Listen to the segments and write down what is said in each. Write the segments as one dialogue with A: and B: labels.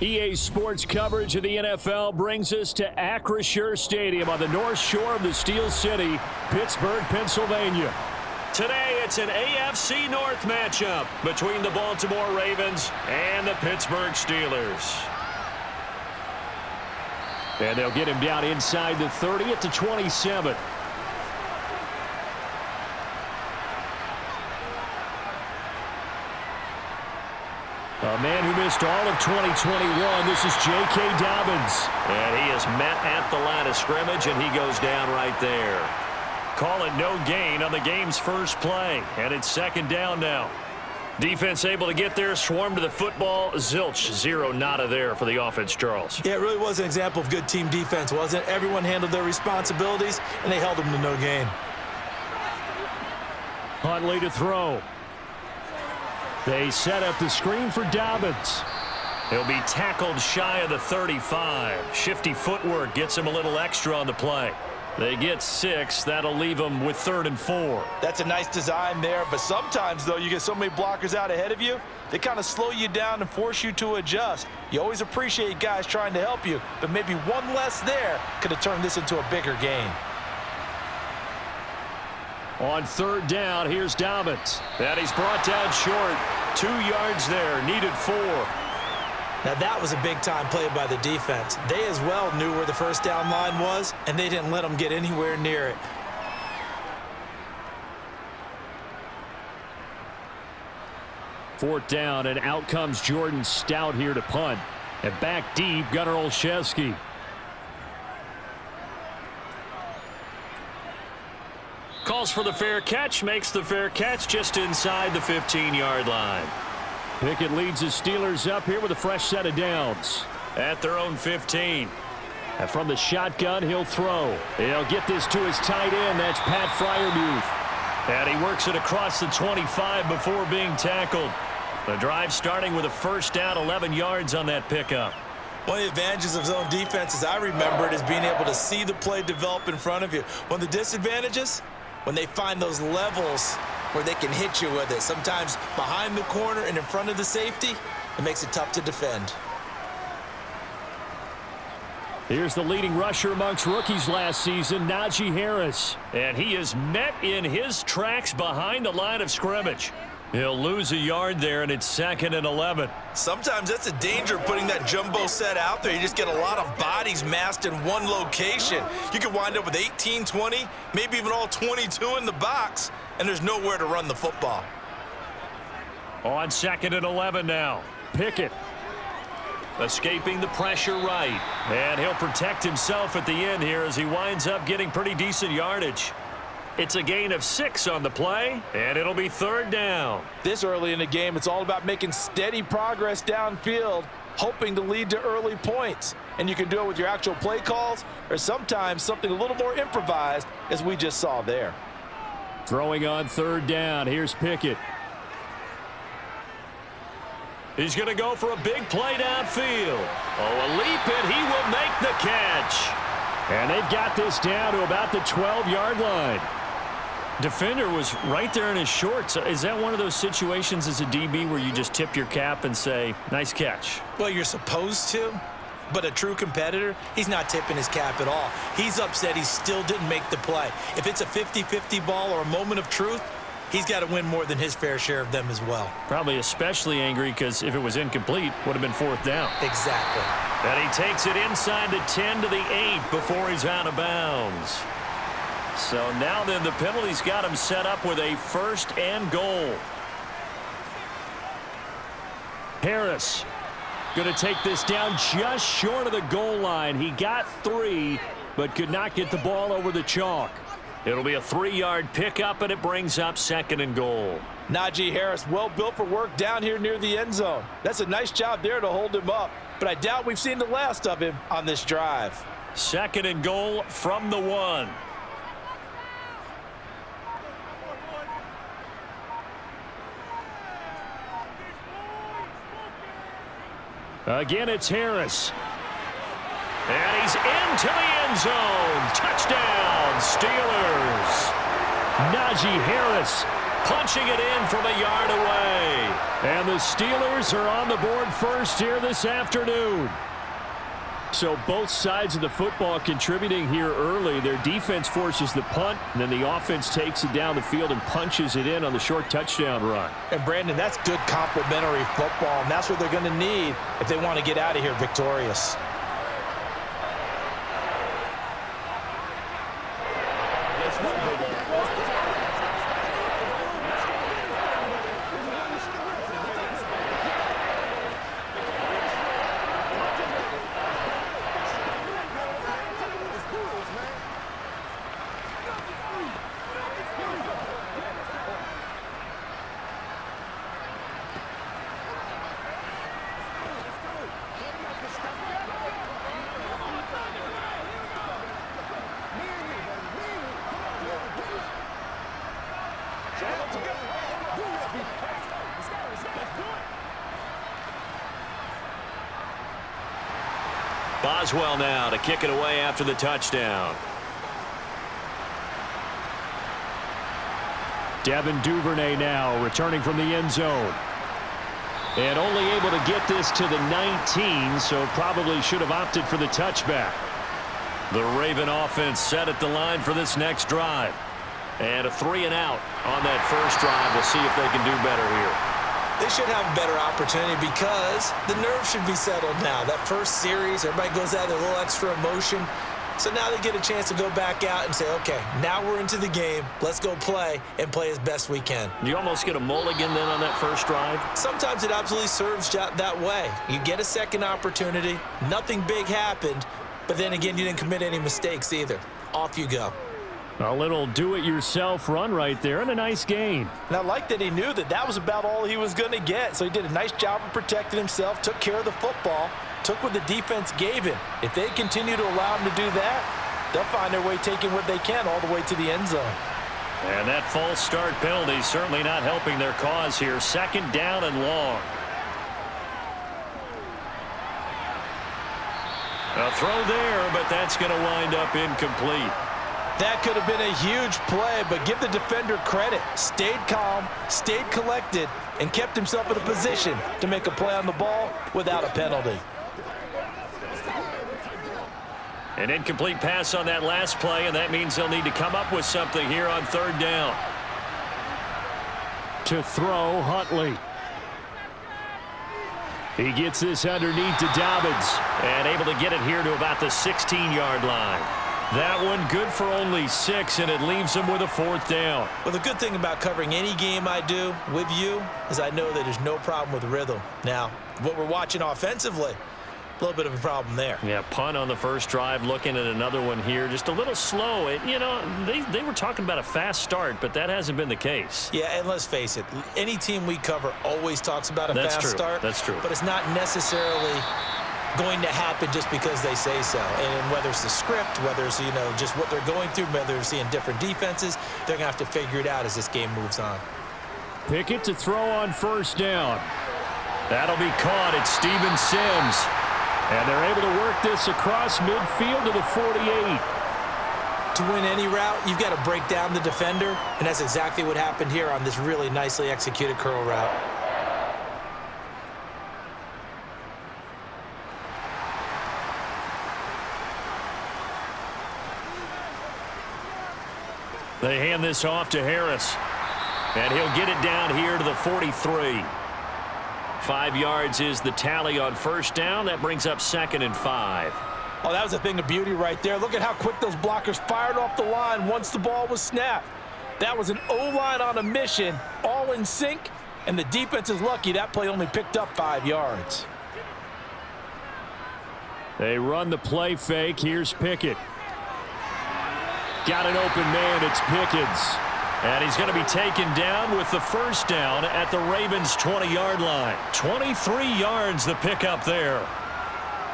A: EA Sports coverage of the NFL brings us to Acrisure Stadium on the north shore of the Steel City, Pittsburgh, Pennsylvania. Today, it's an AFC North matchup between the Baltimore Ravens and the Pittsburgh Steelers. And they'll get him down inside the 30 at the 27. A man who missed all of 2021, this is J.K. Dobbins.
B: And he is met at the line of scrimmage, and he goes down right there. Call it no gain on the game's first play, and it's second down now. Defense able to get there, swarm to the football. Zilch, zero nada there for the offense, Charles.
C: Yeah, it really was an example of good team defense, wasn't it? Everyone handled their responsibilities, and they held them to no gain.
A: Huntley to throw. They set up the screen for Dobbins.
B: He'll be tackled shy of the 35. Shifty footwork gets him a little extra on the play. They get 6. That'll leave them with 3rd and 4.
C: That's a nice design there, but sometimes, though, you get so many blockers out ahead of you, they kind of slow you down and force you to adjust. You always appreciate guys trying to help you, but maybe one less there could have turned this into a bigger gain.
A: On 3rd down, here's Dobbins.
B: And he's brought down short. 2 yards there, needed 4.
C: Now that was a big-time play by the defense. They as well knew where the first down line was, and they didn't let them get anywhere near it.
A: Fourth down, and out comes Jordan Stout here to punt. And back deep, Gunnar Olszewski.
B: Calls for the fair catch, makes the fair catch just inside the 15-yard line.
A: Pickett leads the Steelers up here with a fresh set of downs.
B: At their own 15.
A: And from the shotgun, he'll throw. He'll get this to his tight end. That's Pat Freiermuth.
B: And he works it across the 25 before being tackled. The drive starting with a first down, 11 yards on that pickup.
C: One of the advantages of zone defense, as I remember it, is being able to see the play develop in front of you. One of the disadvantages, when they find those levels where they can hit you with it, sometimes behind the corner and in front of the safety, it makes it tough to defend.
A: Here's the leading rusher amongst rookies last season, Najee Harris.
B: And he is met in his tracks behind the line of scrimmage. He'll lose a yard there, and it's 2nd and 11.
C: Sometimes that's a danger of putting that jumbo set out there. You just get a lot of bodies massed in one location. You could wind up with 18, 20, maybe even all 22 in the box, and there's nowhere to run the football.
B: On 2nd and 11 now.
A: Pickett.
B: Escaping the pressure right. And he'll protect himself at the end here as he winds up getting pretty decent yardage. It's a gain of 6 on the play, and it'll be 3rd down.
C: This early in the game, it's all about making steady progress downfield, hoping to lead to early points. And you can do it with your actual play calls or sometimes something a little more improvised, as we just saw there.
A: Throwing on 3rd down, here's Pickett.
B: He's going to go for a big play downfield. Oh, a leap, and he will make the catch.
A: And they've got this down to about the 12-yard line.
B: Defender was right there in his shorts. Is that one of those situations as a DB where you just tip your cap and say, nice catch?
C: Well, you're supposed to, but a true competitor, he's not tipping his cap at all. He's upset he still didn't make the play. If it's a 50-50 ball or a moment of truth, he's got to win more than his fair share of them as well.
B: Probably especially angry because if it was incomplete, would have been 4th down.
C: Exactly.
B: And he takes it inside the 10 to the 8 before he's out of bounds. So now then the penalty's got him set up with a 1st and goal.
A: Harris going to take this down just short of the goal line. He got 3, but could not get the ball over the chalk.
B: It'll be a 3-yard pickup, and it brings up 2nd and goal.
C: Najee Harris, well built for work down here near the end zone. That's a nice job there to hold him up, but I doubt we've seen the last of him on this drive.
B: 2nd and goal from the 1.
A: Again, it's Harris.
B: And he's into the end zone. Touchdown, Steelers.
A: Najee Harris
B: punching it in from a yard away.
A: And the Steelers are on the board first here this afternoon. So both sides of the football contributing here early. Their defense forces the punt, and then the offense takes it down the field and punches it in on the short touchdown run.
C: And, Brandon, that's good complementary football, and that's what they're going to need if they want to get out of here victorious.
B: Boswell now to kick it away after the touchdown.
A: Devin Duvernay now returning from the end zone. And only able to get this to the 19, so probably should have opted for the touchback.
B: The Raven offense set at the line for this next drive. And a 3-and-out on that first drive. We'll see if they can do better here.
C: They should have a better opportunity because the nerves should be settled now. That first series, everybody goes out with a little extra emotion. So now they get a chance to go back out and say, okay, now we're into the game. Let's go play and play as best we can.
B: You almost get a mulligan then on that first drive?
C: Sometimes it absolutely serves that way. You get a second opportunity. Nothing big happened. But then again, you didn't commit any mistakes either. Off you go.
A: A little do-it-yourself run right there and a nice gain.
C: And I like that he knew that that was about all he was going to get. So he did a nice job of protecting himself, took care of the football, took what the defense gave him. If they continue to allow him to do that, they'll find their way taking what they can all the way to the end zone.
B: And that false start penalty certainly not helping their cause here. Second down and long. A throw there, but that's going to wind up incomplete.
C: That could have been a huge play, but give the defender credit. Stayed calm, stayed collected, and kept himself in a position to make a play on the ball without a penalty.
B: An incomplete pass on that last play, and that means they'll need to come up with something here on third down.
A: To throw, Huntley. He gets this underneath to Dobbins.
B: And able to get it here to about the 16-yard line. That one good for only 6, and it leaves them with a fourth down.
C: Well, the good thing about covering any game I do with you is I know that there's no problem with rhythm. Now, what we're watching offensively, a little bit of a problem there.
B: Yeah, punt on the first drive, looking at another one here. Just a little slow. You know, they were talking about a fast start, but that hasn't been the case.
C: Yeah, and let's face it, any team we cover always talks about a fast start.
B: That's true.
C: But it's not necessarily going to happen just because they say so. And whether it's the script, whether it's, just what they're going through, whether they're seeing different defenses, they're going to have to figure it out as this game moves on.
A: Pickett to throw on first down. That'll be caught. It's Steven Sims. And they're able to work this across midfield to the 48.
C: To win any route, you've got to break down the defender, and that's exactly what happened here on this really nicely executed curl route.
B: They hand this off to Harris. And he'll get it down here to the 43. 5 yards is the tally on first down. That brings up 2nd and 5.
C: Oh, that was a thing of beauty right there. Look at how quick those blockers fired off the line once the ball was snapped. That was an O-line on a mission, all in sync, and the defense is lucky that play only picked up 5 yards.
A: They run the play fake. Here's Pickett. Got an open man. It's Pickens.
B: And he's going to be taken down with the first down at the Ravens' 20-yard line. 23 yards the pickup there.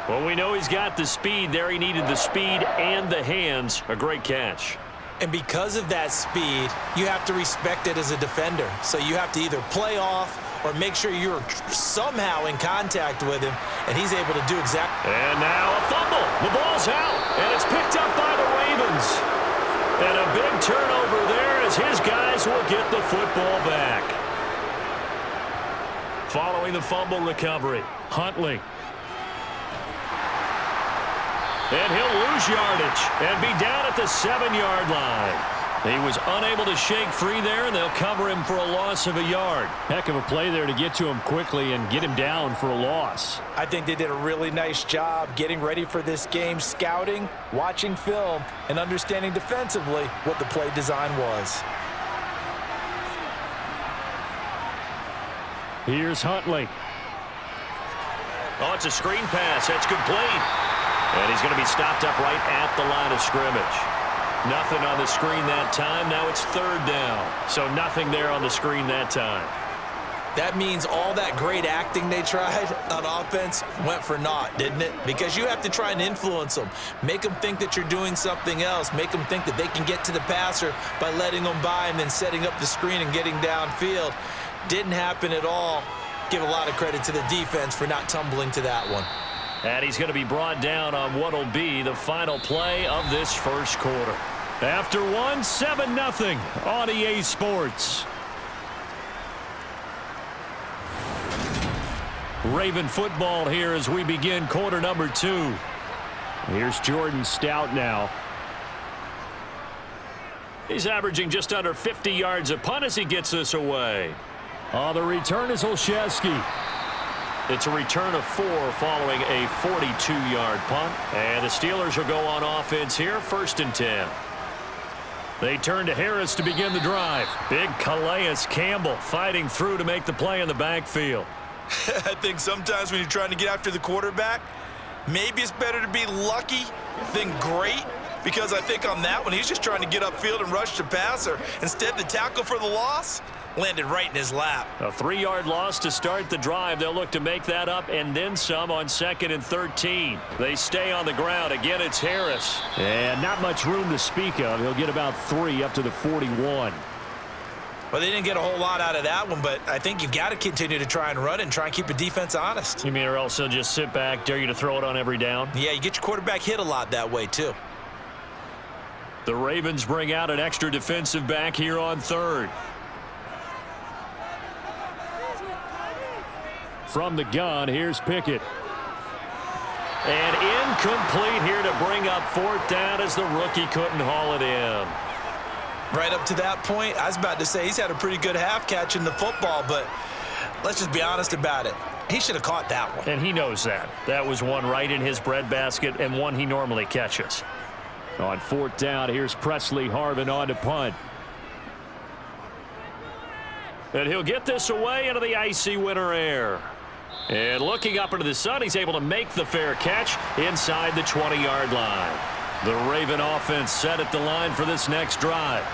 B: Well, we know he's got the speed there. He needed the speed and the hands. A great catch.
C: And because of that speed, you have to respect it as a defender. So you have to either play off or make sure you're somehow in contact with him, and he's able to do exactly.
B: And now a fumble. The ball's out, and it's picked up by the Ravens. And a big turnover there as his guys will get the football back. following the fumble recovery. Huntley. And he'll lose yardage and be down at the 7-yard line. He was unable to shake free there, and they'll cover him for a loss of a yard.
A: Heck of a play there to get to him quickly and get him down for a loss.
C: I think they did a really nice job getting ready for this game, scouting, watching film, and understanding defensively what the play design was.
A: Here's Huntley.
B: Oh, it's a screen pass. That's complete. And he's going to be stopped up right at the line of scrimmage. Nothing on the screen that time. Now it's 3rd down. So nothing there on the screen that time.
C: That means all that great acting they tried on offense went for naught, didn't it? Because you have to try and influence them. Make them think that you're doing something else. Make them think that they can get to the passer by letting them by and then setting up the screen and getting downfield. Didn't happen at all. Give a lot of credit to the defense for not tumbling to that one.
B: And he's going to be brought down on what will be the final play of this first quarter.
A: After 7-0 on EA Sports. Raven football here as we begin quarter number 2. Here's Jordan Stout now.
B: He's averaging just under 50 yards a punt as he gets this away.
A: On the return is Olszewski.
B: It's a return of 4 following a 42-yard punt. And the Steelers will go on offense here, 1st and 10. They turn to Harris to begin the drive. Big Calais Campbell fighting through to make the play in the backfield.
C: I think sometimes when you're trying to get after the quarterback, maybe it's better to be lucky than great. Because I think on that one, he's just trying to get upfield and rush the passer. Instead, the tackle for the loss landed right in his lap.
B: A 3-yard loss to start the drive. They'll look to make that up and then some on 2nd and 13. They stay on the ground. Again, it's Harris.
A: And not much room to speak of. He'll get about 3 up to the 41.
C: Well, they didn't get a whole lot out of that one, but I think you've got to continue to try and run and try and keep the defense honest.
B: You mean or else they'll just sit back, dare you to throw it on every down?
C: Yeah, you get your quarterback hit a lot that way, too.
B: The Ravens bring out an extra defensive back here on 3rd.
A: From the gun, here's Pickett.
B: And incomplete here to bring up 4th down as the rookie couldn't haul it in.
C: Right up to that point, I was about to say he's had a pretty good half catching the football, but let's just be honest about it. He should have caught that one.
B: And he knows that. That was one right in his breadbasket and one he normally catches.
A: On 4th down, here's Presley Harvin on to punt.
B: And he'll get this away into the icy winter air. And looking up into the sun, he's able to make the fair catch inside the 20-yard line. The Raven offense set at the line for this next drive.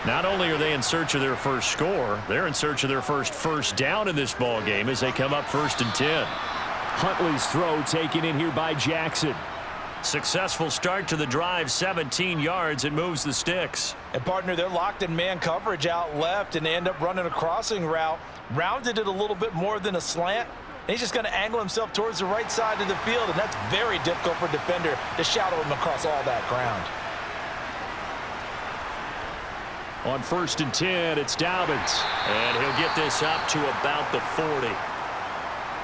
B: Not only are they in search of their first score, they're in search of their first down in this ball game as they come up 1st and 10.
A: Huntley's throw taken in here by Jackson.
B: Successful start to the drive, 17 yards. It moves the sticks.
C: And, partner, they're locked in man coverage out left, and they end up running a crossing route. Rounded it a little bit more than a slant. And he's just going to angle himself towards the right side of the field, and that's very difficult for a defender to shadow him across all that ground.
A: On 1st and 10, it's Dobbins.
B: And he'll get this up to about the 40.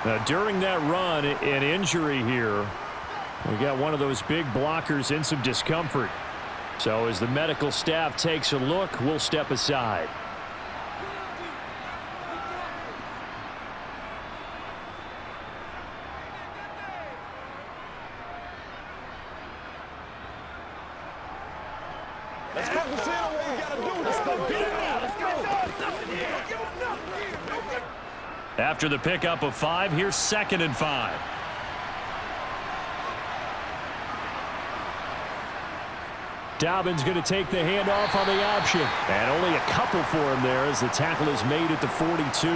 A: Now, during that run, an injury here. We got one of those big blockers in some discomfort. So as the medical staff takes a look, we'll step aside.
D: Let's go. What we gotta do. Let's go. Get it out. Let's go.
A: After the pickup of 5, here's 2nd and 5. Dobbins going to take the handoff on the option. And only a couple for him there as the tackle is made at the 42.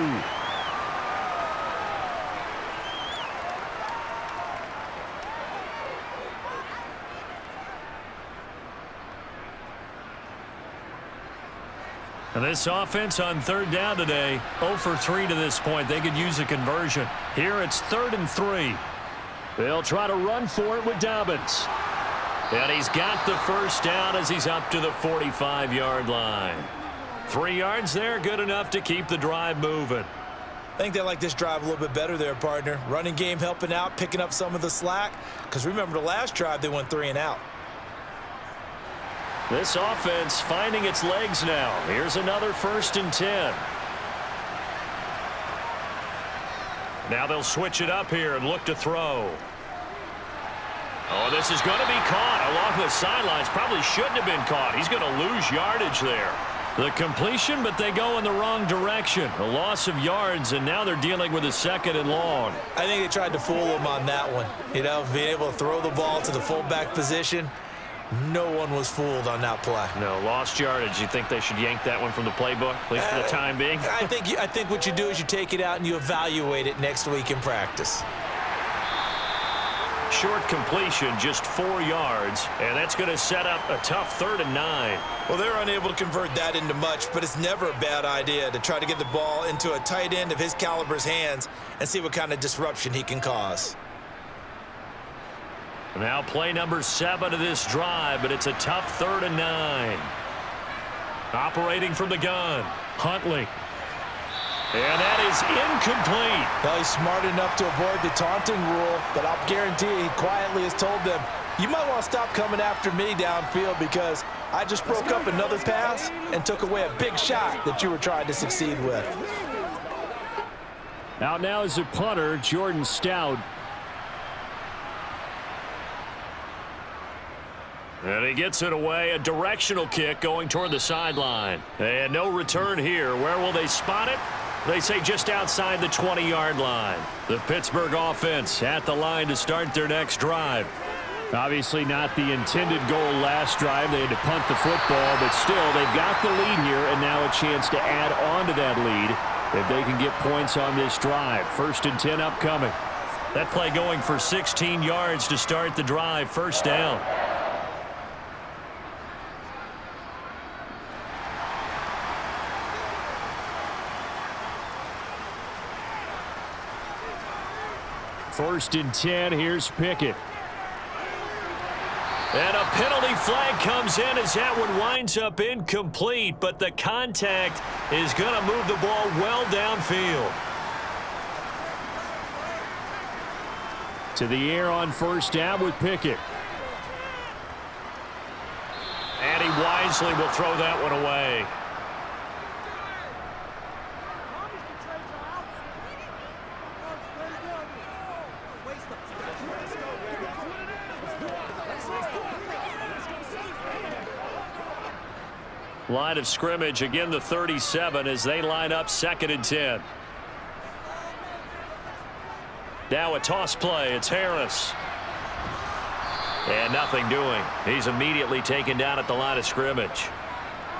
B: And this offense on 3rd down today, 0 for 3 to this point. They could use a conversion. Here it's 3rd and 3.
A: They'll try to run for it with Dobbins.
B: And he's got the first down as he's up to the 45-yard line. 3 yards there, good enough to keep the drive moving.
C: think they like this drive a little bit better there, partner. Running game helping out, picking up some of the slack. Because remember the last drive, they went 3 and out.
B: This offense finding its legs now. Here's another 1st and 10. Now they'll switch it up here and look to throw. Oh, this is going to be caught along the sidelines. Probably shouldn't have been caught. He's going to lose yardage there. The completion, but they go in the wrong direction. A loss of yards, and now they're dealing with a 2nd and long.
C: I think they tried to fool him on that one. You know, being able to throw the ball to the fullback position. No one was fooled on that play.
B: No, lost yardage. You think they should yank that one from the playbook, at least for the time being?
C: I think what you do is you take it out and you evaluate it next week in practice.
B: Short completion, just 4 yards, and that's going to set up a tough 3rd and 9.
C: Well, they're unable to convert that into much, but it's never a bad idea to try to get the ball into a tight end of his caliber's hands and see what kind of disruption he can cause.
B: Now play number 7 of this drive, but it's a tough 3rd and 9. Operating from the gun, Huntley. And that is incomplete.
C: Well, he's smart enough to avoid the taunting rule, but I'll guarantee he quietly has told them, you might want to stop coming after me downfield because I just broke up another pass and took away a big shot that you were trying to succeed with.
A: Out now is a punter, Jordan Stout.
B: And he gets it away, a directional kick going toward the sideline. And no return here. Where will they spot it? They say just outside the 20-yard line. The Pittsburgh offense at the line to start their next drive.
A: Obviously not the intended goal last drive. They had to punt the football, but still they've got the lead here and now a chance to add on to that lead if they can get points on this drive. 1st and 10 upcoming.
B: That play going for 16 yards to start the drive. 1st down.
A: First and 10, here's Pickett.
B: And a penalty flag comes in as that one winds up incomplete, but the contact is going to move the ball well downfield.
A: To the air on 1st down with Pickett.
B: And he wisely will throw that one away. Line of scrimmage, again the 37 as they line up 2nd and 10. Now a toss play. It's Harris. And nothing doing. He's immediately taken down at the line of scrimmage.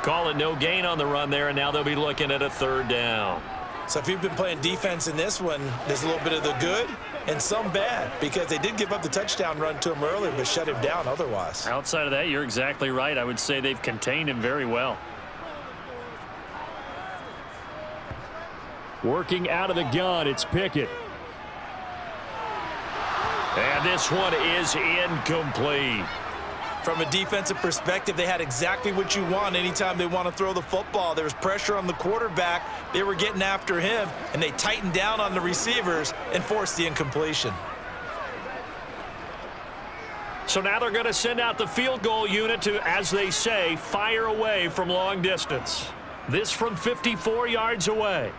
B: Call it no gain on the run there, and now they'll be looking at a 3rd down.
C: So if you've been playing defense in this one, there's a little bit of the good and some bad because they did give up the touchdown run to him earlier but shut him down otherwise.
B: Outside of that, you're exactly right. I would say they've contained him very well.
A: Working out of the gun, it's Pickett.
B: And this one is incomplete.
C: From a defensive perspective, they had exactly what you want anytime they want to throw the football. There was pressure on the quarterback. They were getting after him, and they tightened down on the receivers and forced the incompletion.
B: So now they're going to send out the field goal unit to, as they say, fire away from long distance. This from 54 yards away.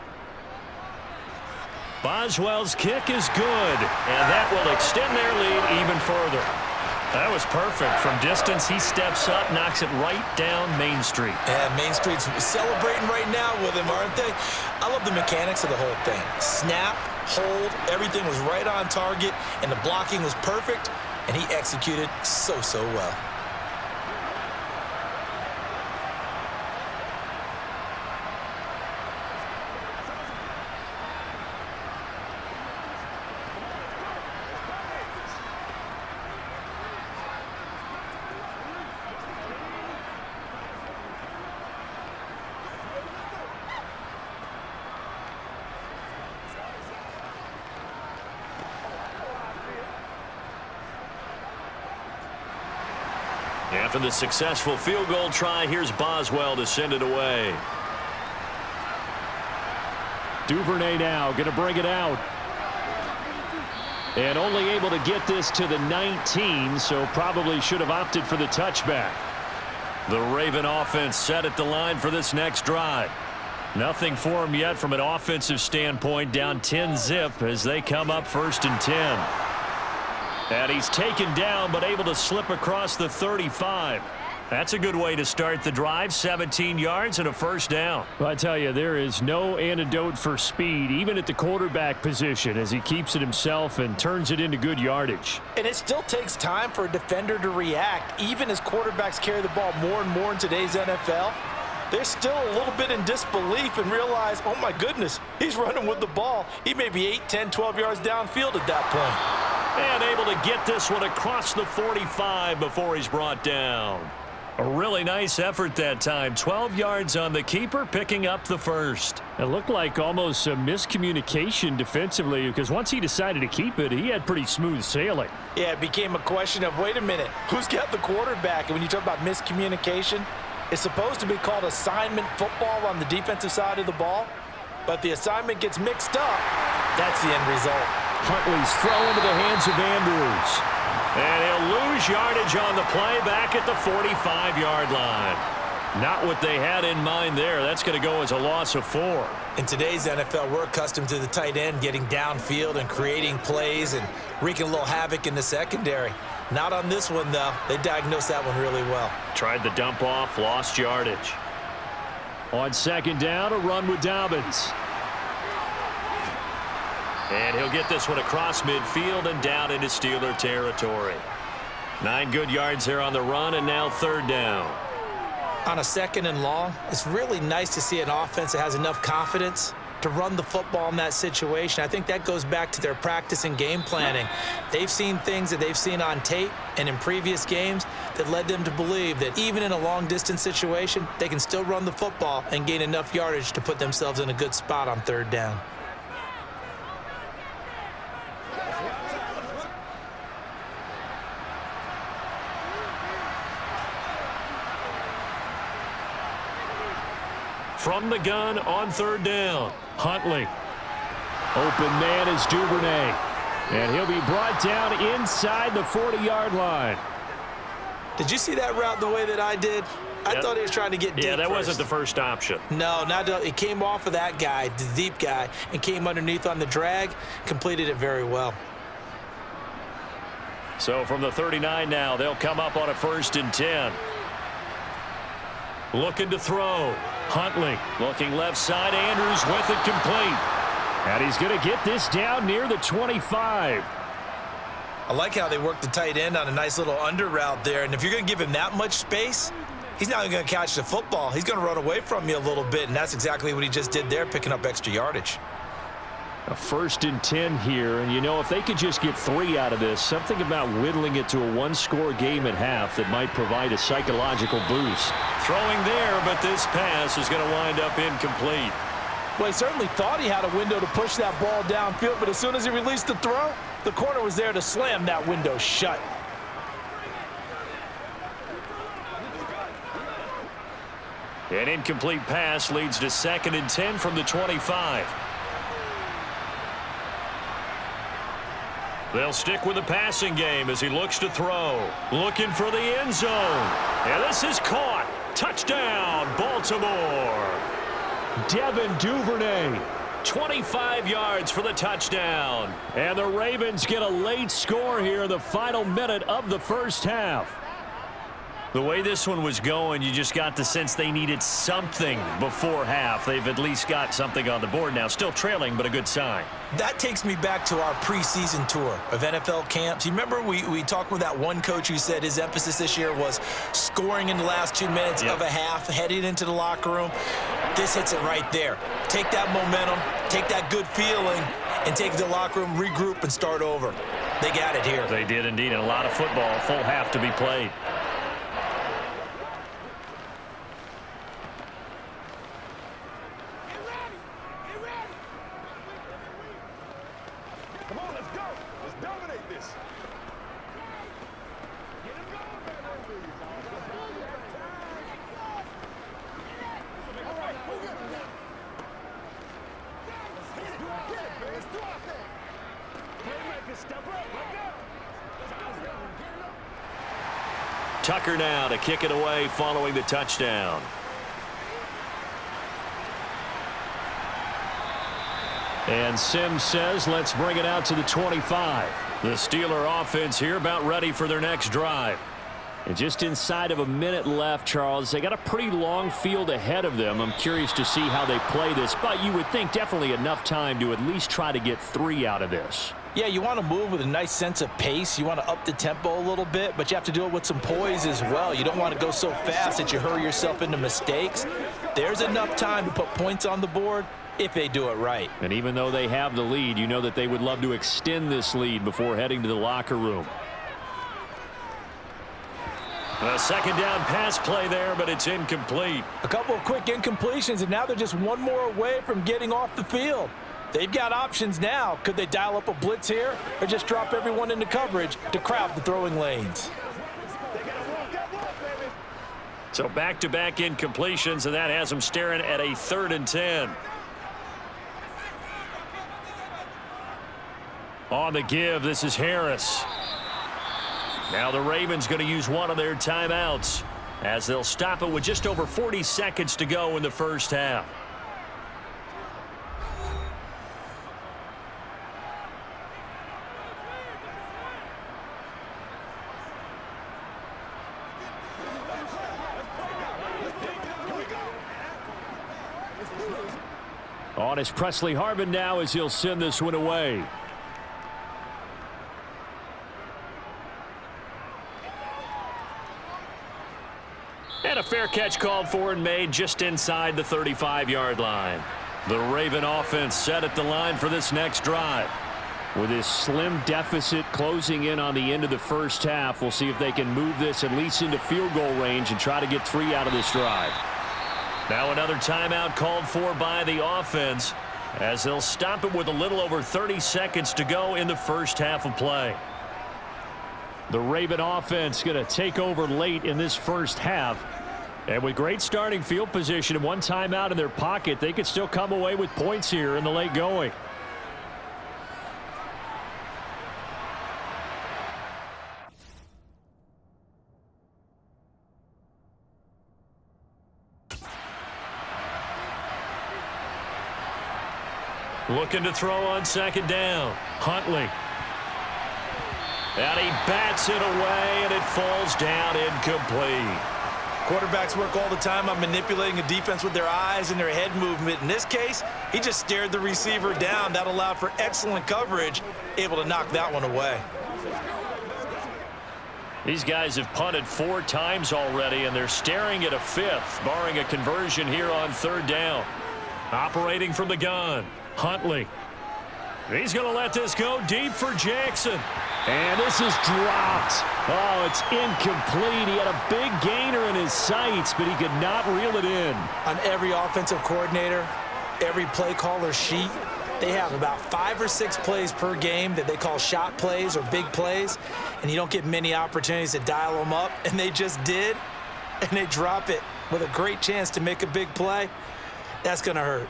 B: Boswell's kick is good, and that will extend their lead even further. That was perfect. From distance, he steps up, knocks it right down Main Street.
C: And Main Street's celebrating right now with him, aren't they? I love the mechanics of the whole thing. Snap, hold, everything was right on target, and the blocking was perfect, and he executed so well.
B: After the successful field goal try, here's Boswell to send it away.
A: Duvernay now going to bring it out. And only able to get this to the 19, so probably should have opted for the touchback. The Raven offense set at the line for this next drive. Nothing for them yet from an offensive standpoint, down 10-zip as they come up 1st and 10. And he's taken down but able to slip across the 35. That's a good way to start the drive, 17 yards and a 1st down. Well, I tell you, there is no antidote for speed, even at the quarterback position, as he keeps it himself and turns it into good yardage.
C: And it still takes time for a defender to react, even as quarterbacks carry the ball more and more in today's NFL. They're still a little bit in disbelief and realize, oh my goodness, he's running with the ball. He may be 8, 10, 12 yards downfield at that point.
B: And able to get this one across the 45 before he's brought down. A really nice effort that time. 12 yards on the keeper, picking up the 1st.
A: It looked like almost a miscommunication defensively, because once he decided to keep it, he had pretty smooth sailing.
C: Yeah, it became a question of, wait a minute, who's got the quarterback? And when you talk about miscommunication, it's supposed to be called assignment football on the defensive side of the ball. But the assignment gets mixed up. That's the end result.
A: Huntley's throw into the hands of Andrews.
B: And he'll lose yardage on the play back at the 45-yard line. Not what they had in mind there. That's going to go as a loss of 4.
C: In today's NFL, we're accustomed to the tight end getting downfield and creating plays and wreaking a little havoc in the secondary. Not on this one, though. They diagnosed that one really well.
B: Tried the dump off, lost yardage.
A: On 2nd down, a run with Dobbins.
B: And he'll get this one across midfield and down into Steeler territory. 9 good yards there on the run, and now 3rd down.
C: On a 2nd and long, it's really nice to see an offense that has enough confidence to run the football in that situation. I think that goes back to their practice and game planning. They've seen things that they've seen on tape and in previous games that led them to believe that even in a long-distance situation, they can still run the football and gain enough yardage to put themselves in a good spot on 3rd down.
B: From the gun on 3rd down.
A: Huntley. Open man is Duvernay. And he'll be brought down inside the 40-yard line.
C: Did you see that route the way that I did? I thought he was trying to get deep.
B: Yeah, that
C: first.
B: wasn't the first option.
C: No, it came off of that guy, the deep guy, and came underneath on the drag, completed it very well.
B: So from the 39 now, they'll come up on a 1st and 10. Looking to throw.
A: Huntley
B: Looking left side. Andrews with it complete.
A: And he's going to get this down near the 25.
C: I like how they work the tight end on a nice little under route there. And if you're going to give him that much space, he's not going to catch the football. He's going to run away from you a little bit, and that's exactly what he just did there, picking up extra yardage.
A: A 1st and 10 here, and you know, if they could just get 3 out of this, something about whittling it to a 1-score game at half that might provide a psychological boost.
B: Throwing there, but this pass is going to wind up incomplete.
E: Well, he certainly thought he had a window to push that ball downfield, but as soon as he released the throw, the corner was there to slam that window shut.
B: An incomplete pass leads to 2nd and 10 from the 25. They'll stick with the passing game as he looks to throw. Looking for the end zone. And this is caught. Touchdown, Baltimore.
A: Devin Duvernay.
B: 25 yards for the touchdown.
A: And the Ravens get a late score here in the final minute of the 1st half.
B: The way this one was going, you just got the sense they needed something before half. They've at least got something on the board now. Still trailing, but a good sign.
C: That takes me back to our preseason tour of NFL camps. You remember we talked with that one coach who said his emphasis this year was scoring in the last 2 minutes of a half, heading into the locker room. This hits it right there. Take that momentum, take that good feeling, and take it to the locker room, regroup, and start over. They got it here.
B: They did indeed, and a lot of football, full half to be played.
D: Come on, let's go. Let's dominate this. Get him going, man. All right, move it.
B: Tucker now to kick it away following the touchdown.
A: And Sims says, let's bring it out to the 25. The Steeler offense here about ready for their next drive. And just inside of a minute left, Charles, they got a pretty long field ahead of them. I'm curious to see how they play this, but you would think definitely enough time to at least try to get 3 out of this.
E: Yeah, you want to move with a nice sense of pace. You want to up the tempo a little bit, but you have to do it with some poise as well. You don't want to go so fast that you hurry yourself into mistakes. There's enough time to put points on the board if they do it right.
A: And even though they have the lead, you know that they would love to extend this lead before heading to the locker room.
B: A second down pass play there, but it's incomplete.
E: A couple of quick incompletions, and now they're just one more away from getting off the field. They've got options now. Could they dial up a blitz here or just drop everyone into coverage to crowd the throwing lanes?
B: So back-to-back incompletions, and that has them staring at a 3rd and 10.
A: On the give, this is Harris.
B: Now the Ravens going to use one of their timeouts as they'll stop it with just over 40 seconds to go in the first half.
A: On is Presley Harvin now as he'll send this one away.
B: And a fair catch called for and made just inside the 35-yard line.
A: The Raven offense set at the line for this next drive. With this slim deficit closing in on the end of the first half, we'll see if they can move this at least into field goal range and try to get 3 out of this drive.
B: Now another timeout called for by the offense as they'll stop it with a little over 30 seconds to go in the first half of play.
A: The Raven offense going to take over late in this first half. And with great starting field position and one timeout in their pocket, they could still come away with points here in the late going.
B: Looking to throw on second down. Huntley. And he bats it away, and it falls down incomplete.
C: Quarterbacks work all the time on manipulating a defense with their eyes and their head movement. In this case, he just stared the receiver down. That allowed for excellent coverage, able to knock that one away.
B: These guys have punted 4 times already, and they're staring at a 5th, barring a conversion here on 3rd down. Operating from the gun, Huntley. He's going to let this go deep for Jackson.
A: And this is dropped. Oh, it's incomplete. He had a big gainer in his sights, but he could not reel it in.
C: On every offensive coordinator, every play caller sheet, they have about 5 or 6 plays per game that they call shot plays or big plays, and you don't get many opportunities to dial them up, and they just did, and they drop it with a great chance to make a big play. That's going to hurt.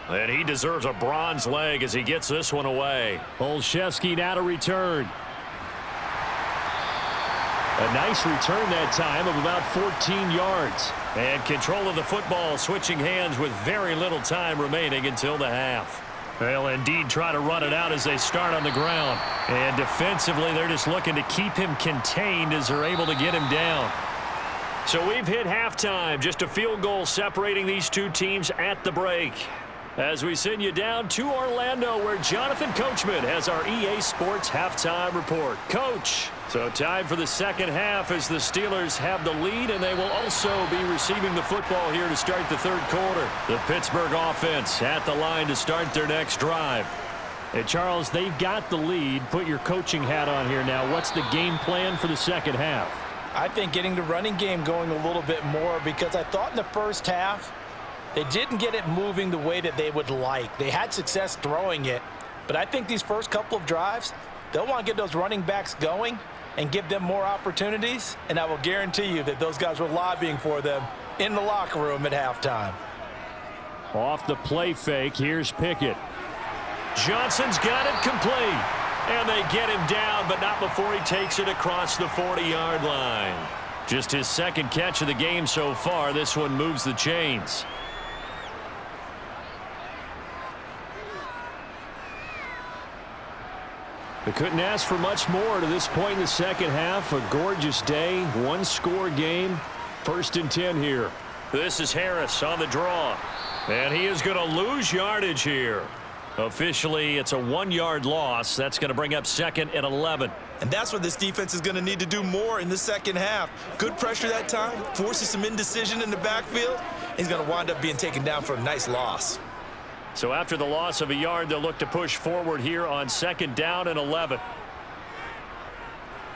B: And he deserves a bronze leg as he gets this one away.
A: Olszewski now to return. A nice return that time of about 14 yards.
B: And control of the football switching hands with very little time remaining until the half. They'll indeed try to run it out as they start on the ground. And defensively, they're just looking to keep him contained as they're able to get him down. So we've hit halftime. Just a field goal separating these two teams at the break. As we send you down to Orlando, where Jonathan Coachman has our EA Sports halftime report. Coach, so time for the second half as the Steelers have the lead, and they will also be receiving the football here to start the third quarter. The Pittsburgh offense at the line to start their next drive.
A: Hey, Charles, they've got the lead. Put your coaching hat on here now. What's the game plan for the second half?
E: I think getting the running game going a little bit more, because I thought in the first half, they didn't get it moving the way that they would like. They had success throwing it, but I think these first couple of drives, they'll want to get those running backs going and give them more opportunities, and I will guarantee you that those guys were lobbying for them in the locker room at halftime.
A: Off the play fake, here's Pickett.
B: Johnson's got it complete, and they get him down, but not before he takes it across the 40-yard line. Just his second catch of the game so far. This one moves the chains.
A: They couldn't ask for much more to this point in the second half. A gorgeous day, one-score game. 1st and 10 here.
B: This is Harris on the draw. And he is going to lose yardage here. Officially, it's a 1-yard loss. That's going to bring up 2nd and 11.
C: And that's what this defense is going to need to do more in the second half. Good pressure that time, forces some indecision in the backfield. He's going to wind up being taken down for a nice loss.
B: So after the loss of a yard, they'll look to push forward here on 2nd down and 11.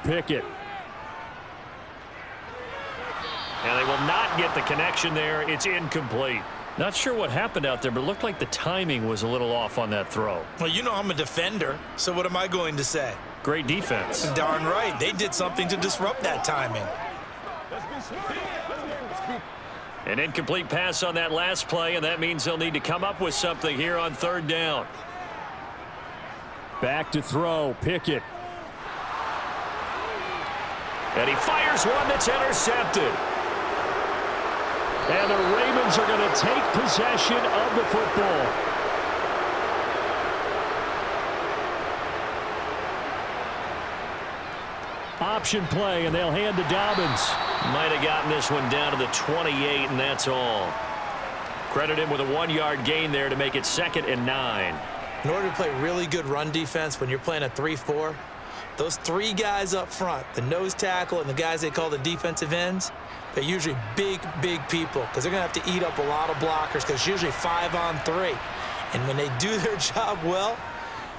A: Pickett.
B: And they will not get the connection there. It's incomplete.
A: Not sure what happened out there, but it looked like the timing was a little off on that throw.
C: Well, you know I'm a defender, so what am I going to say?
A: Great defense.
C: Darn right. They did something to disrupt that timing.
B: An incomplete pass on that last play, and that means they'll need to come up with something here on 3rd down.
A: Back to throw. Pickett.
B: And he fires one that's intercepted.
A: And the Ravens are going to take possession of the football. Option play, and they'll hand to Dobbins.
B: Might have gotten this one down to the 28, and that's all. Credit him with a 1-yard gain there to make it 2nd and 9.
C: In order to play really good run defense when you're playing a 3-4, those 3 guys up front, the nose tackle and the guys they call the defensive ends, they're usually big people because they're going to have to eat up a lot of blockers because it's usually 5-on-3. And when they do their job well,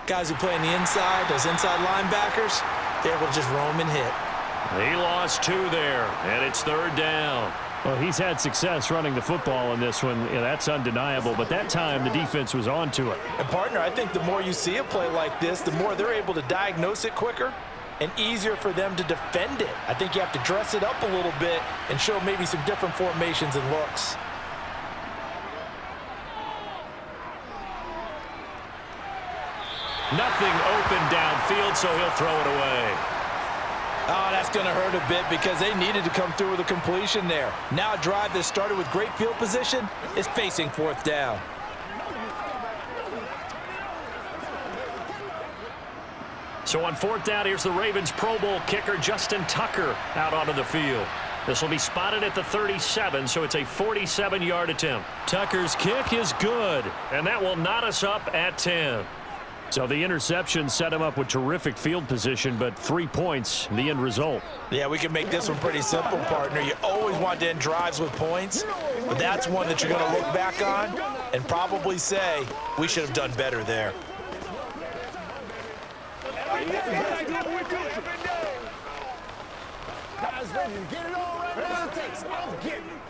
C: guys who play on the inside, those inside linebackers, they're able to just roam and hit.
B: He lost 2 there, and it's 3rd down.
A: Well, he's had success running the football in this one. Yeah, that's undeniable. But that time, the defense was on to it.
E: And, partner, I think the more you see a play like this, the more they're able to diagnose it quicker and easier for them to defend it. I think you have to dress it up a little bit and show maybe some different formations and looks.
B: Nothing open downfield, so he'll throw it away.
E: Oh, that's going to hurt a bit because they needed to come through with a completion there. Now a drive that started with great field position is facing 4th down.
B: So on 4th down, here's the Ravens Pro Bowl kicker Justin Tucker out onto the field. This will be spotted at the 37, so it's a 47-yard attempt.
A: Tucker's kick is good.
B: And that will knot us up at 10.
A: So the interception set him up with terrific field position, but 3 points, the end result.
E: Yeah, we can make this one pretty simple, partner. You always want to end drives with points, but that's one that you're going to look back on and probably say, we should have done better there.
D: Guys ready to get it on right now? It takes. I'm getting it.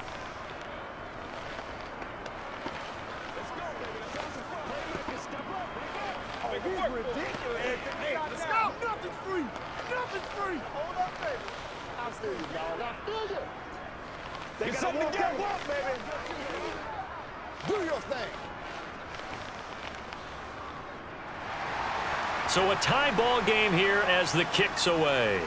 D: Hey, let's go. Nothing's free. Nothing's free. Hold up, baby. I feel you, y'all. I feel you. They got something to get up, baby. Do your thing.
B: So a tie ball game here as the kick's away.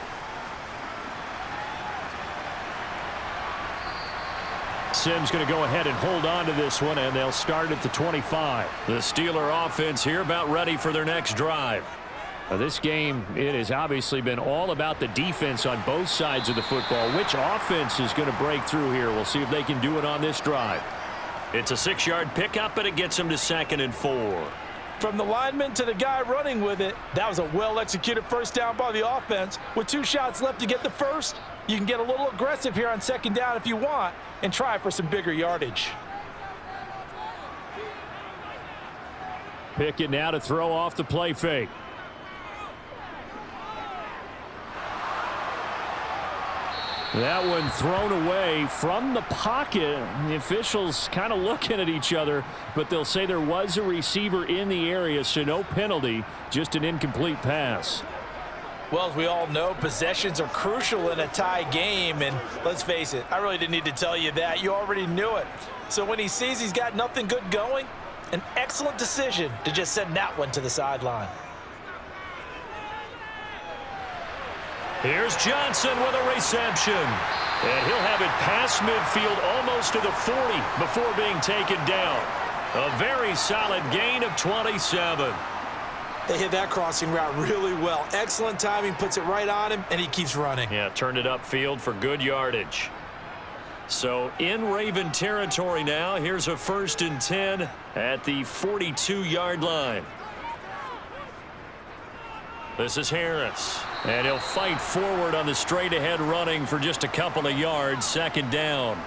A: Simms going to go ahead and hold on to this one, and they'll start at the 25.
B: The Steeler offense here about ready for their next drive.
A: Now this game, it has obviously been all about the defense on both sides of the football. Which offense is going to break through here? We'll see if they can do it on this drive.
B: It's a 6-yard pickup, and it gets them to 2nd and 4.
E: From the lineman to the guy running with it, that was a well-executed 1st down by the offense. With 2 shots left to get the first, you can get a little aggressive here on 2nd down if you want and try for some bigger yardage.
A: Pickett now to throw off the play fake. That one thrown away from the pocket. The officials kind of looking at each other, but they'll say there was a receiver in the area, so no penalty, just an incomplete pass.
E: Well, as we all know, possessions are crucial in a tie game, and let's face it, I really didn't need to tell you that. You already knew it. So when he sees he's got nothing good going, an excellent decision to just send that one to the sideline.
B: Here's Johnson with a reception. And he'll have it past midfield almost to the 40 before being taken down. A very solid gain of 27.
C: They hit that crossing route really well. Excellent timing, puts it right on him, and he keeps running.
B: Yeah, turned it upfield for good yardage. So in Raven territory now. Here's a 1st and 10 at the 42-yard line. This is Harris. And he'll fight forward on the straight-ahead running for just a couple of yards. 2nd down.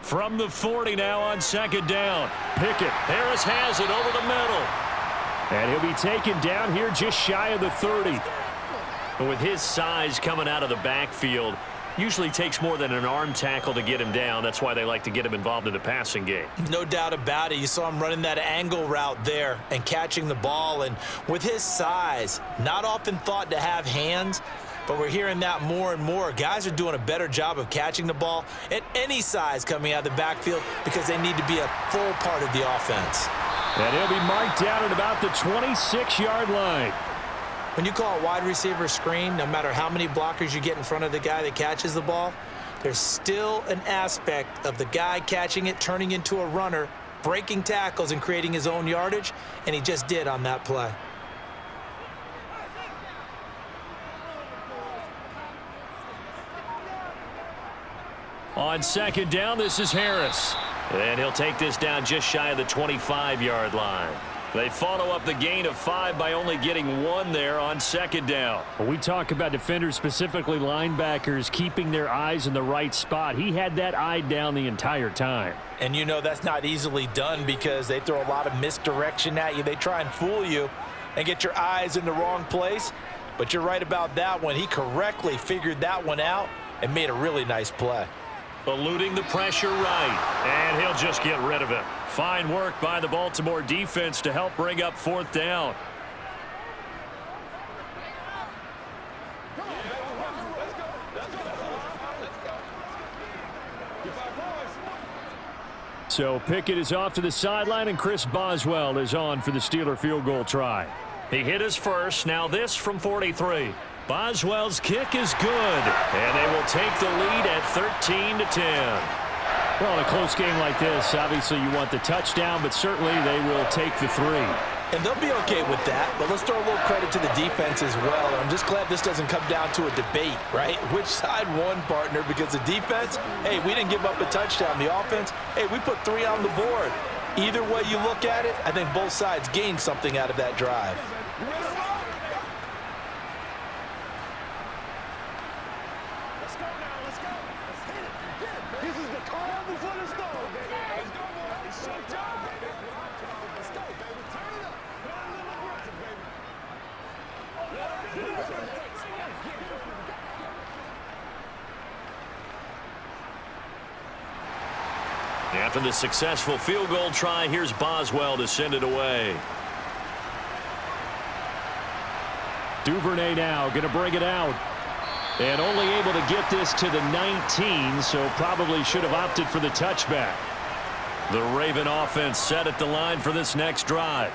B: From the 40 now on 2nd down. Pickett. Harris has it over the middle.
A: And he'll be taken down here just shy of the 30.
B: With his size coming out of the backfield, usually takes more than an arm tackle to get him down. That's why they like to get him involved in the passing game.
C: No doubt about it. You saw him running that angle route there and catching the ball. And with his size, not often thought to have hands, but we're hearing that more and more. Guys are doing a better job of catching the ball at any size coming out of the backfield because they need to be a full part of the offense.
A: And he'll be marked down at about the 26-yard line.
C: When you call a wide receiver screen, no matter how many blockers you get in front of the guy that catches the ball, there's still an aspect of the guy catching it, turning into a runner, breaking tackles and creating his own yardage, and he just did on that play.
B: On 2nd down, this is Harris. And he'll take this down just shy of the 25-yard line. They follow up the gain of 5 by only getting 1 there on 2nd down.
A: When we talk about defenders, specifically linebackers, keeping their eyes in the right spot, he had that eye down the entire time.
E: And you know that's not easily done because they throw a lot of misdirection at you. They try and fool you and get your eyes in the wrong place. But you're right about that one. He correctly figured that one out and made a really nice play.
B: Eluding the pressure right, and he'll just get rid of it. Fine work by the Baltimore defense to help bring up 4th down.
A: So Pickett is off to the sideline, and Chris Boswell is on for the Steeler field goal try.
B: He hit his first. Now this from 43. Boswell's kick is good, and they will take the lead at 13-10.
A: Well, in a close game like this, obviously you want the touchdown, but certainly they will take the 3.
E: And they'll be okay with that, but let's throw a little credit to the defense as well. I'm just glad this doesn't come down to a debate, right? Which side won, partner? Because the defense, hey, we didn't give up a touchdown. The offense, hey, we put 3 on the board. Either way you look at it, I think both sides gained something out of that drive.
B: After the successful field goal try, here's Boswell to send it away.
A: Duvernay now going to bring it out. And only able to get this to the 19, so probably should have opted for the touchback.
B: The Raven offense set at the line for this next drive.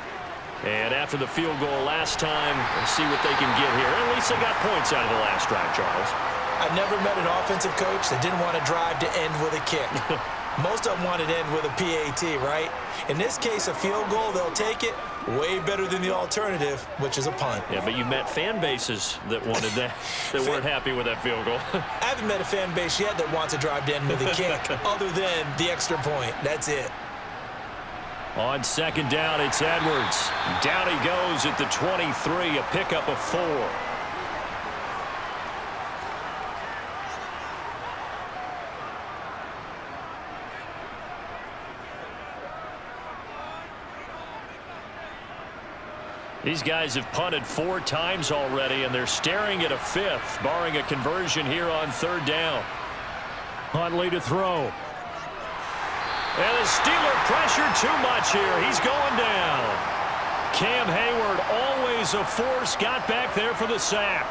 B: And after the field goal last time, we'll see what they can get here. At least they got points out of the last drive, Charles.
C: I've never met an offensive coach that didn't want to drive to end with a kick. Most of them want to end with a PAT, right? In this case, a field goal, they'll take it. Way better than the alternative, which is a punt.
B: Yeah, but you met fan bases that wanted that, that weren't happy with that field goal.
C: I haven't met a fan base yet that wants to drive to end with a kick other than the extra point. That's it.
B: On 2nd down, it's Edwards. Down he goes at the 23, a pickup of 4. These guys have punted 4 times already, and they're staring at a 5th, barring a conversion here on 3rd down.
A: Huntley to throw.
B: And the Steeler pressure too much here. He's going down. Cam Hayward always He's a force. Got back there for the sack.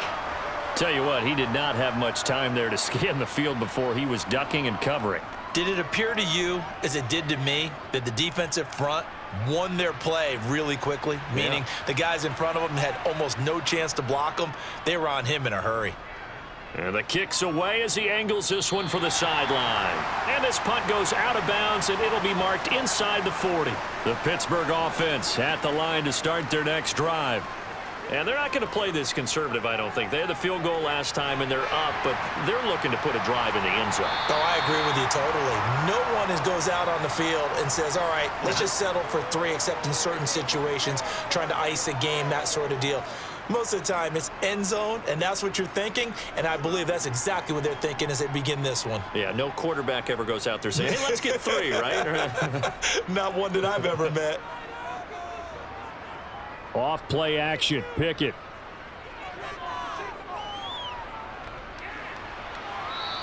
B: Tell you what, he did not have much time there to scan the field before he was ducking and covering.
C: Did it appear to you, as it did to me, that the defensive front won their play really quickly? Meaning the guys in front of them had almost no chance to block him. They were on him in a hurry.
B: And the kick's away as he angles this one for the sideline. And this punt goes out of bounds, and it'll be marked inside the 40. The Pittsburgh offense at the line to start their next drive. And they're not going to play this conservative, I don't think. They had the field goal last time, and they're up, but they're looking to put a drive in the end zone.
C: Oh, I agree with you totally. No one goes out on the field and says, all right, let's just settle for 3, except in certain situations, trying to ice a game, that sort of deal. Most of the time, it's end zone, and that's what you're thinking, and I believe that's exactly what they're thinking as they begin this one.
B: Yeah, no quarterback ever goes out there saying, hey, let's get 3, right?
C: Not one that I've ever met.
A: Off play action. Pickett.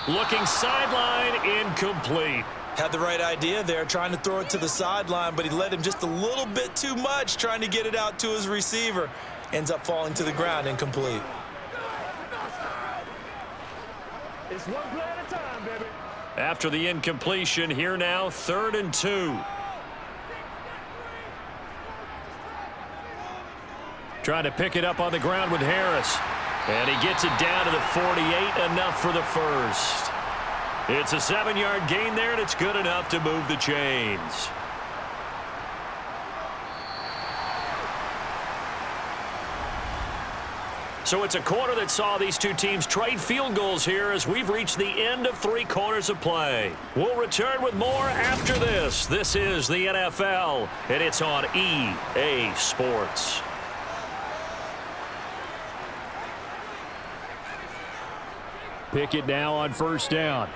B: Looking sideline, incomplete.
C: Had the right idea there, trying to throw it to the sideline, but he let him just a little bit too much, trying to get it out to his receiver. Ends up falling to the ground, incomplete.
D: It's one play at a time, baby.
B: After the incompletion, here now, 3rd and 2.
A: Trying to pick it up on the ground with Harris.
B: And he gets it down to the 48, enough for the first. It's a 7-yard gain there, and it's good enough to move the chains. So it's a quarter that saw these two teams trade field goals here as we've reached the end of 3 quarters of play. We'll return with more after this. This is the NFL, and it's on EA Sports.
A: Pickett now on 1st down.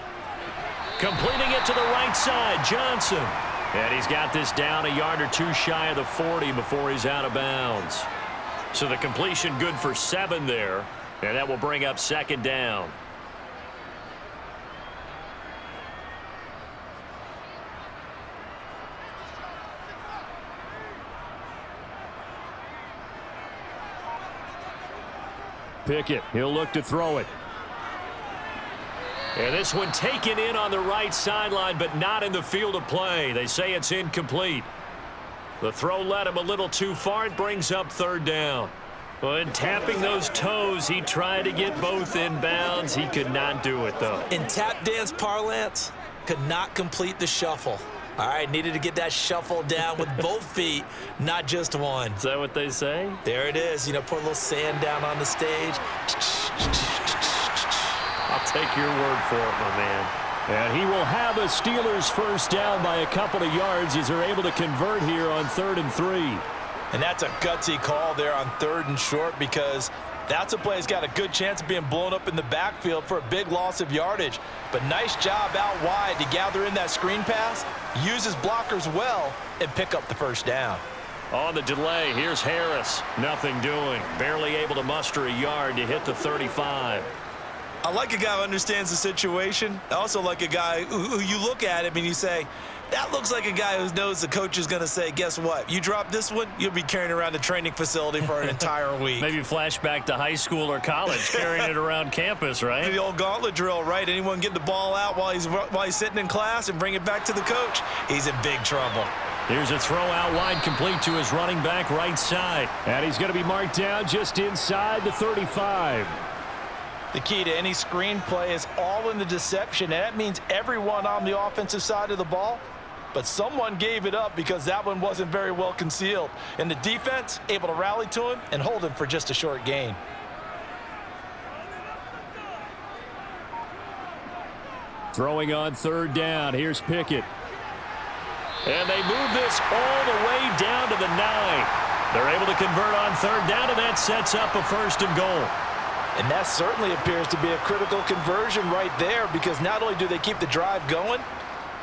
B: Completing it to the right side, Johnson. And he's got this down a yard or 2 shy of the 40 before he's out of bounds. So the completion good for 7 there, and that will bring up 2nd down.
A: Pickett, he'll look to throw it.
B: And this one taken in on the right sideline, but not in the field of play. They say it's incomplete. The throw led him a little too far. It brings up 3rd down. When tapping those toes, he tried to get both in bounds. He could not do it, though.
C: In tap dance parlance, could not complete the shuffle. All right, needed to get that shuffle down with both feet, not just one.
B: Is that what they say?
C: There it is. You know, put a little sand down on the stage.
B: I'll take your word for it, my man.
A: And he will have a Steelers 1st down by a couple of yards as they're able to convert here on 3rd and 3.
E: And that's a gutsy call there on 3rd and short, because that's a play that's got a good chance of being blown up in the backfield for a big loss of yardage. But nice job out wide to gather in that screen pass, use his blockers well, and pick up the 1st down.
B: On the delay, here's Harris. Nothing doing. Barely able to muster a yard to hit the 35.
C: I like a guy who understands the situation. I also like a guy who you look at him and you say, that looks like a guy who knows the coach is going to say, guess what? You drop this one, you'll be carrying around the training facility for an entire week.
B: Maybe flashback to high school or college, carrying it around campus, right?
C: The old gauntlet drill, right? Anyone get the ball out while he's sitting in class and bring it back to the coach? He's in big trouble.
A: Here's a throw out wide, complete to his running back right side. And he's going to be marked down just inside the 35.
E: The key to any screen play is all in the deception, and that means everyone on the offensive side of the ball. But someone gave it up because that one wasn't very well concealed. And the defense able to rally to him and hold him for just a short gain.
A: Throwing on 3rd down. Here's Pickett.
B: And they move this all the way down to the 9. They're able to convert on 3rd down, and that sets up a 1st and goal.
E: And that certainly appears to be a critical conversion right there, because not only do they keep the drive going,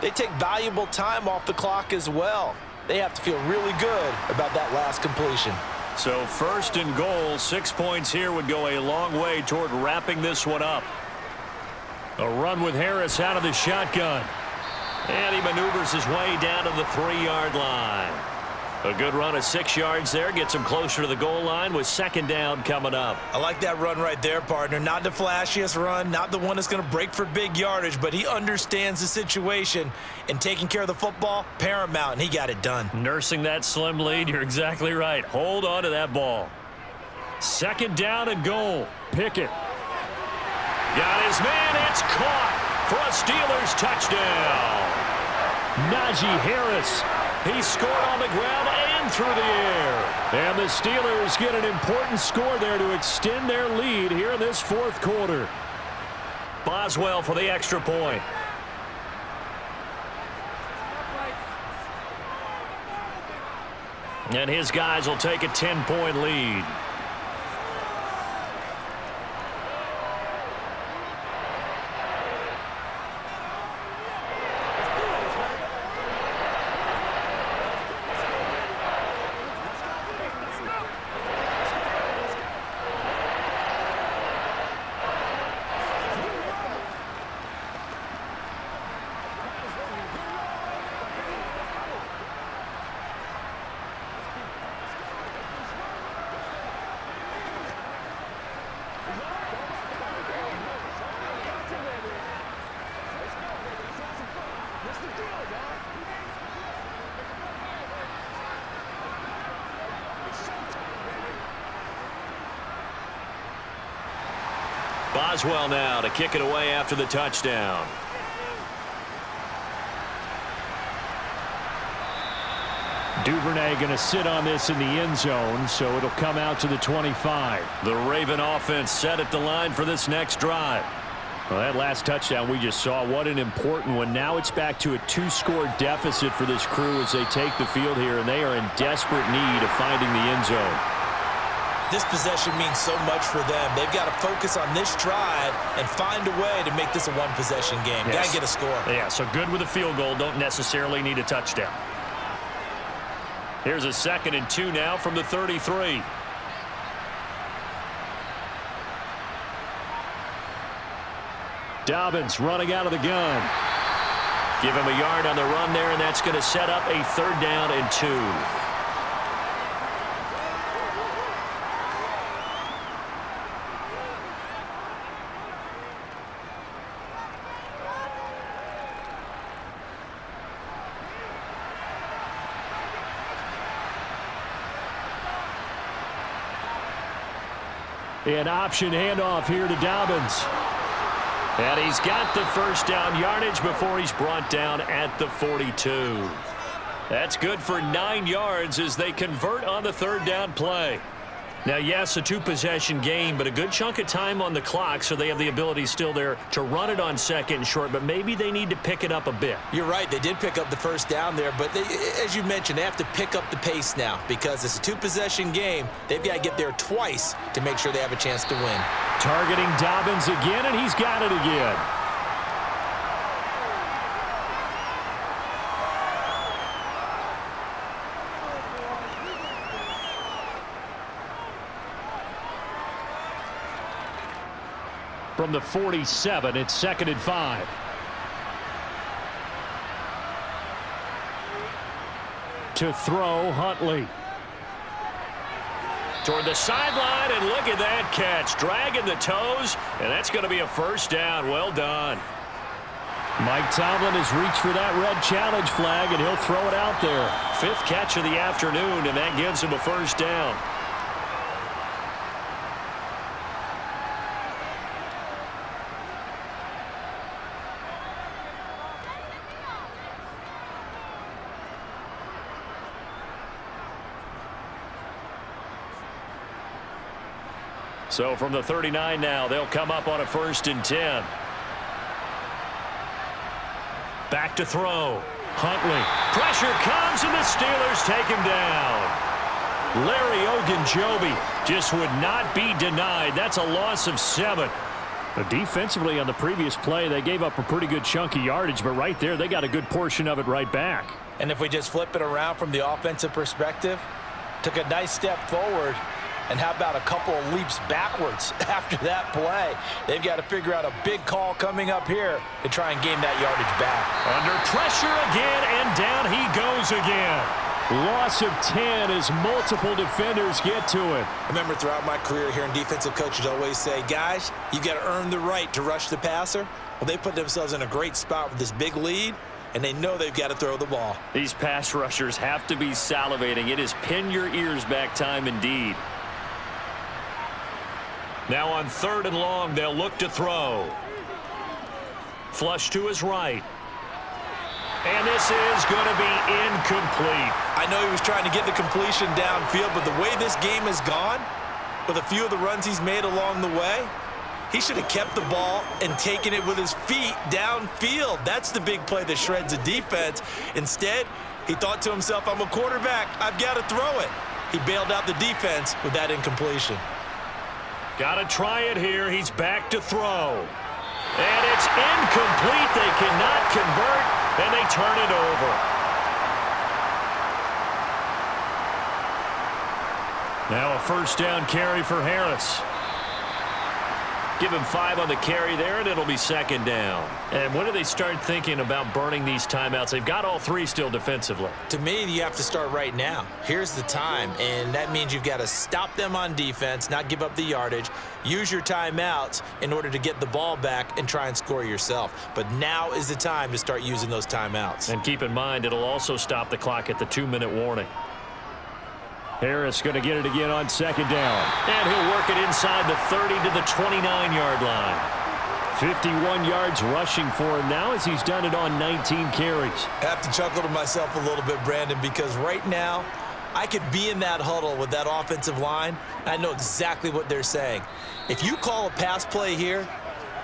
E: they take valuable time off the clock as well. They have to feel really good about that last completion.
B: So 1st and goal, 6 points here would go a long way toward wrapping this one up.
A: A run with Harris out of the shotgun.
B: And he maneuvers his way down to the 3-yard line. A good run of 6 yards there. Gets him closer to the goal line with second down coming up.
C: I like that run right there, partner. Not the flashiest run, not the one that's going to break for big yardage, but he understands the situation, and taking care of the football, paramount, and he got it done.
B: Nursing that slim lead, you're exactly right. Hold on to that ball. Second down and goal. Pickett. Got his man. It's caught for a Steelers touchdown.
A: Najee Harris.
B: He scored on the ground and through the air.
A: And the Steelers get an important score there to extend their lead here in this fourth quarter.
B: Boswell for the extra point. And his guys will take a 10-point lead. Boswell now to kick it away after the touchdown.
A: Duvernay going to sit on this in the end zone, so it'll come out to the 25.
B: The Raven offense set at the line for this next drive.
A: Well, that last touchdown we just saw, what an important one. Now it's back to a 2-score deficit for this crew as they take the field here, and they are in desperate need of finding the end zone.
C: This possession means so much for them. They've got to focus on this drive and find a way to make this a one-possession game.
B: Yes.
C: Got to get a score.
B: Yeah, so good with a field goal. Don't necessarily need a touchdown. Here's a 2nd and 2 now from the 33.
A: Dobbins running out of the gun.
B: Give him a yard on the run there, and that's going to set up a 3rd down and 2.
A: An option handoff here to Dobbins.
B: And he's got the 1st down yardage before he's brought down at the 42. That's good for 9 yards as they convert on the 3rd down play. Now, yes, a 2-possession game, but a good chunk of time on the clock, so they have the ability still there to run it on 2nd and short, but maybe they need to pick it up a bit.
C: You're right. They did pick up the 1st down there, but they, as you mentioned, they have to pick up the pace now because it's a 2-possession game. They've got to get there twice to make sure they have a chance to win.
A: Targeting Dobbins again, and he's got it again. From the 47, it's 2nd and 5. To throw, Huntley.
B: Toward the sideline, and look at that catch. Dragging the toes, and that's going to be a 1st down. Well done.
A: Mike Tomlin has reached for that red challenge flag, and he'll throw it out there.
B: 5th catch of the afternoon, and that gives him a 1st down. So from the 39 now, they'll come up on a 1st and 10. Back to throw.
A: Huntley.
B: Pressure comes, and the Steelers take him down. Larry Ogunjobi just would not be denied. That's a loss of 7.
A: But defensively on the previous play, they gave up a pretty good chunk of yardage, but right there, they got a good portion of it right back.
E: And if we just flip it around from the offensive perspective, took a nice step forward, and how about a couple of leaps backwards after that play? They've got to figure out a big call coming up here to try and gain that yardage back.
B: Under pressure again, and down he goes again.
A: Loss of 10 as multiple defenders get to it.
C: I remember throughout my career hearing defensive coaches always say, guys, you got to earn the right to rush the passer. Well, they put themselves in a great spot with this big lead, and they know they've got to throw the ball.
B: These pass rushers have to be salivating. It is pin your ears back time indeed. Now on 3rd and long, they'll look to throw. Flush to his right. And this is going to be incomplete.
C: I know he was trying to get the completion downfield, but the way this game has gone, with a few of the runs he's made along the way, he should have kept the ball and taken it with his feet downfield. That's the big play that shreds a defense. Instead, he thought to himself, I'm a quarterback. I've got to throw it. He bailed out the defense with that incompletion.
B: Got to try it here. He's back to throw. And it's incomplete. They cannot convert, and they turn it over.
A: Now a first down carry for Harris.
B: Give him 5 on the carry there, and it'll be 2nd down. And when do they start thinking about burning these timeouts? They've got all 3 still defensively.
C: To me, you have to start right now. Here's the time, and that means you've got to stop them on defense, not give up the yardage, use your timeouts in order to get the ball back and try and score yourself. But now is the time to start using those timeouts.
B: And keep in mind, it'll also stop the clock at the 2-minute warning.
A: Harris going to get it again on 2nd down.
B: And he'll work it inside the 30 to the 29-yard line.
A: 51 yards rushing for him now as he's done it on 19 carries.
C: I have to chuckle to myself a little bit, Brandon, because right now I could be in that huddle with that offensive line, and I know exactly what they're saying. If you call a pass play here,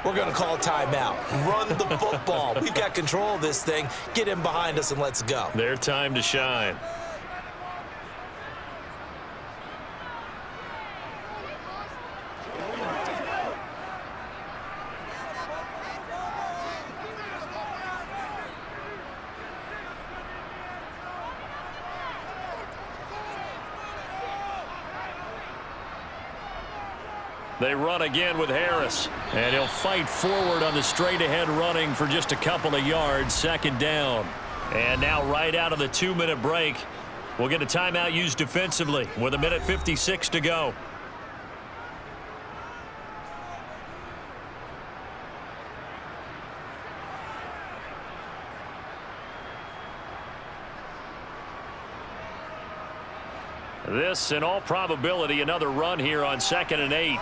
C: we're going to call a timeout. Run the football. We've got control of this thing. Get him behind us and let's go.
B: Their time to shine. They run again with Harris.
A: And he'll fight forward on the straight-ahead running for just a couple of yards. 2nd down.
B: And now right out of the 2-minute break, we'll get a timeout used defensively with 1:56 to go. This, in all probability, another run here on 2nd and 8.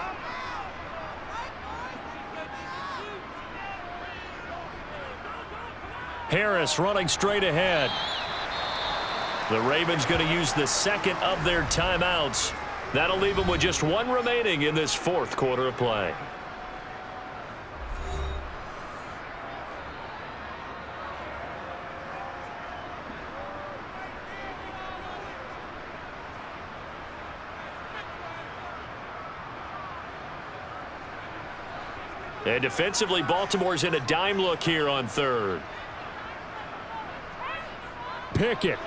A: Harris running straight ahead.
B: The Ravens going to use the 2nd of their timeouts. That'll leave them with just 1 remaining in this 4th quarter of play. And defensively, Baltimore's in a dime look here on 3rd.
A: Pickett.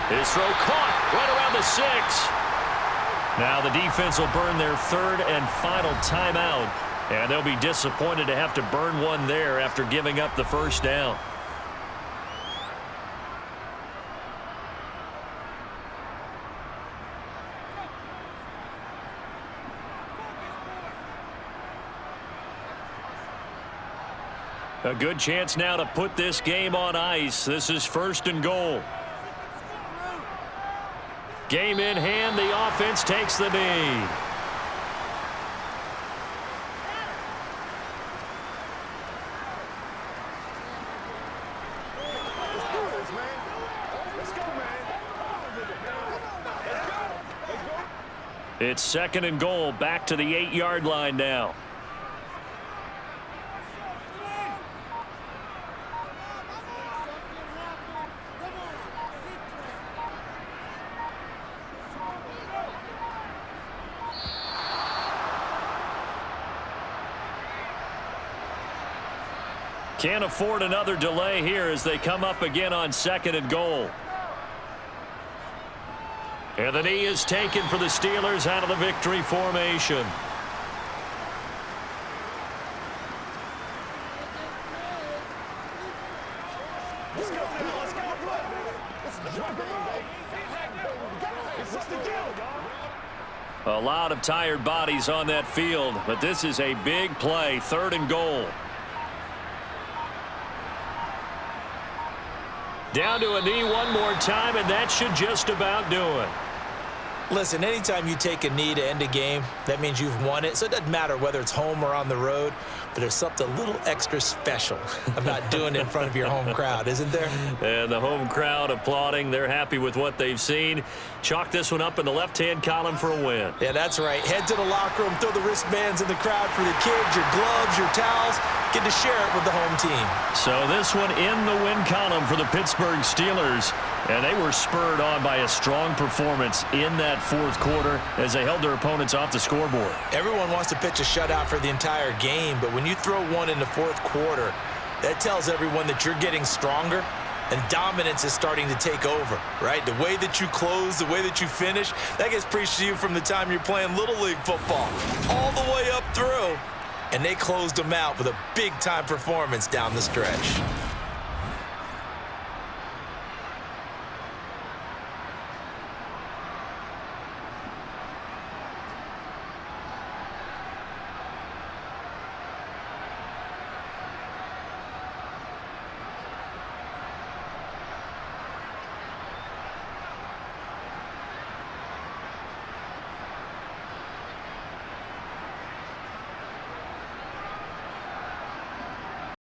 B: His throw caught right around the 6. Now the defense will burn their 3rd and final timeout. And they'll be disappointed to have to burn one there after giving up the first down. A good chance now to put this game on ice. This is 1st and goal. Game in hand. The offense takes the knee. It's 2nd and goal. Back to the 8-yard line now. Can't afford another delay here as they come up again on 2nd and goal. And the knee is taken for the Steelers out of the victory formation. A lot of tired bodies on that field, but this is a big play, 3rd and goal. Down to a knee one more time, and that should just about do it.
C: Listen, anytime you take a knee to end a game, that means you've won it. So it doesn't matter whether it's home or on the road, but there's something a little extra special about doing it in front of your home crowd, isn't there?
B: And the home crowd applauding. They're happy with what they've seen. Chalk this one up in the left-hand column for a win.
C: Yeah, that's right. Head to the locker room, throw the wristbands in the crowd for the kids, your gloves, your towels. Get to share it with the home team.
B: So this one in the win column for the Pittsburgh Steelers. And they were spurred on by a strong performance in that 4th quarter as they held their opponents off the scoreboard.
C: Everyone wants to pitch a shutout for the entire game, but when you throw one in the 4th quarter, that tells everyone that you're getting stronger and dominance is starting to take over, right? The way that you close, the way that you finish, that gets preached to you from the time you're playing Little League football all the way up through. And they closed them out with a big-time performance down the stretch.